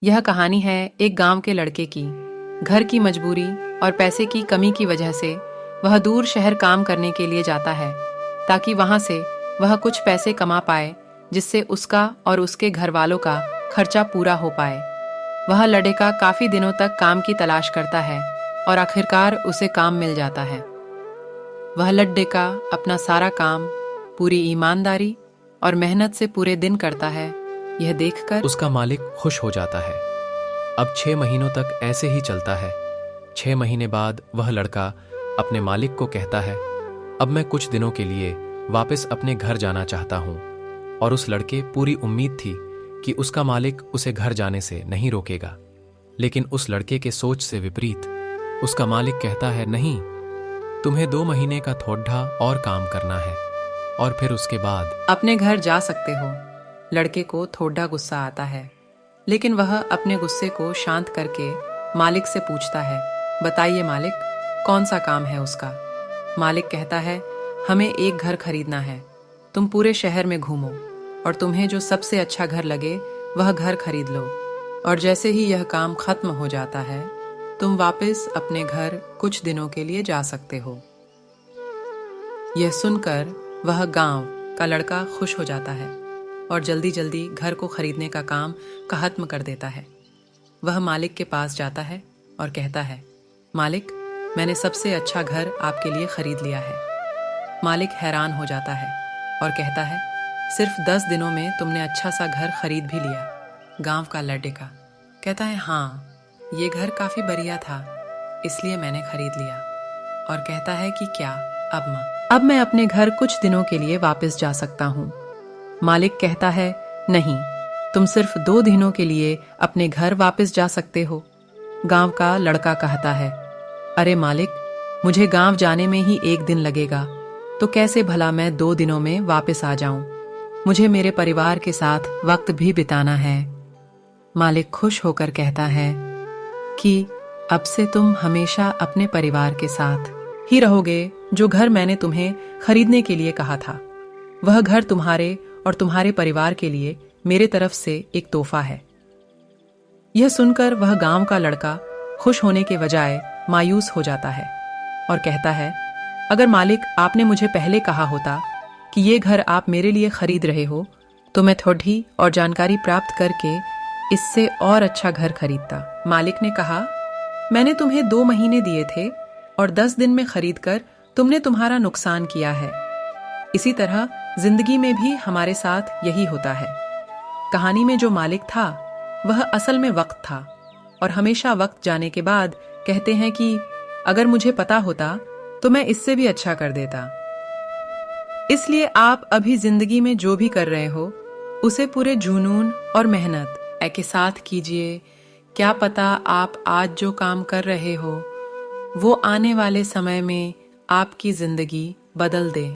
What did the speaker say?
यह कहानी है एक गांव के लड़के की। घर की मजबूरी और पैसे की कमी की वजह से वह दूर शहर काम करने के लिए जाता है ताकि वहां से वह कुछ पैसे कमा पाए जिससे उसका और उसके घर वालों का खर्चा पूरा हो पाए। वह लड़का काफी दिनों तक काम की तलाश करता है और आखिरकार उसे काम मिल जाता है। वह लड़का अपना सारा काम पूरी ईमानदारी और मेहनत से पूरे दिन करता है। यह देखकर उसका मालिक खुश हो जाता है। अब 6 महीनों तक ऐसे ही चलता है। 6 महीने बाद वह लड़का अपने मालिक को कहता है, अब मैं कुछ दिनों के लिए वापस अपने घर जाना चाहता हूं। और उस लड़के पूरी उम्मीद थी कि उसका मालिक उसे घर जाने से नहीं रोकेगा। लेकिन उस लड़के के सोच से विपरीत उसका मालिक कहता है, नहीं, तुम्हें 2 महीने का थोड़ा और काम करना है और फिर उसके बाद अपने घर जा सकते हो। लड़के को थोड़ा गुस्सा आता है, लेकिन वह अपने गुस्से को शांत करके मालिक से पूछता है, बताइए मालिक, कौन सा काम है उसका। मालिक कहता है, हमें एक घर खरीदना है। तुम पूरे शहर में घूमो और तुम्हें जो सबसे अच्छा घर लगे वह घर खरीद लो, और जैसे ही यह काम खत्म हो जाता है तुम वापस अपने घर कुछ दिनों के लिए जा सकते हो। यह सुनकर वह गांव का लड़का खुश हो जाता है और जल्दी जल्दी घर को खरीदने का काम खत्म कर देता है। वह मालिक के पास जाता है और कहता है, मालिक, मैंने सबसे अच्छा घर आपके लिए खरीद लिया है। मालिक हैरान हो जाता है और कहता है, सिर्फ 10 दिनों में तुमने अच्छा सा घर खरीद भी लिया। गांव का लड़का कहता है, हाँ, ये घर काफी बढ़िया था, इसलिए मैंने खरीद लिया। और कहता है कि क्या अब मैं अपने घर कुछ दिनों के लिए वापस जा सकता हूँ। मालिक कहता है, नहीं, तुम सिर्फ 2 दिनों के लिए अपने घर वापस जा सकते हो। गांव का लड़का कहता है, अरे मालिक, मुझे गांव जाने में ही 1 दिन लगेगा, तो कैसे भला मैं 2 दिनों में वापस आ जाऊं। मुझे मेरे परिवार के साथ वक्त भी बिताना है। मालिक खुश होकर कहता है कि अब से तुम हमेशा अपने परिवार के साथ ही रहोगे। जो घर मैंने तुम्हें खरीदने के लिए कहा था, वह घर तुम्हारे और तुम्हारे परिवार के लिए मेरे तरफ से एक तोहफा है। यह सुनकर वह गांव का लड़का खुश होने के बजाय मायूस हो जाता है और कहता है, अगर मालिक आपने मुझे पहले कहा होता कि ये घर आप मेरे लिए खरीद रहे हो, तो मैं थोड़ी और जानकारी प्राप्त करके इससे और अच्छा घर खरीदता। मालिक ने कहा, मैंने तुम्हें 2 महीने दिए थे और 10 दिन में खरीद कर तुमने तुम्हारा नुकसान किया है। इसी तरह जिंदगी में भी हमारे साथ यही होता है। कहानी में जो मालिक था वह असल में वक्त था, और हमेशा वक्त जाने के बाद कहते हैं कि अगर मुझे पता होता तो मैं इससे भी अच्छा कर देता। इसलिए आप अभी जिंदगी में जो भी कर रहे हो उसे पूरे जुनून और मेहनत के साथ कीजिए। क्या पता आप आज जो काम कर रहे हो वो आने वाले समय में आपकी जिंदगी बदल दे।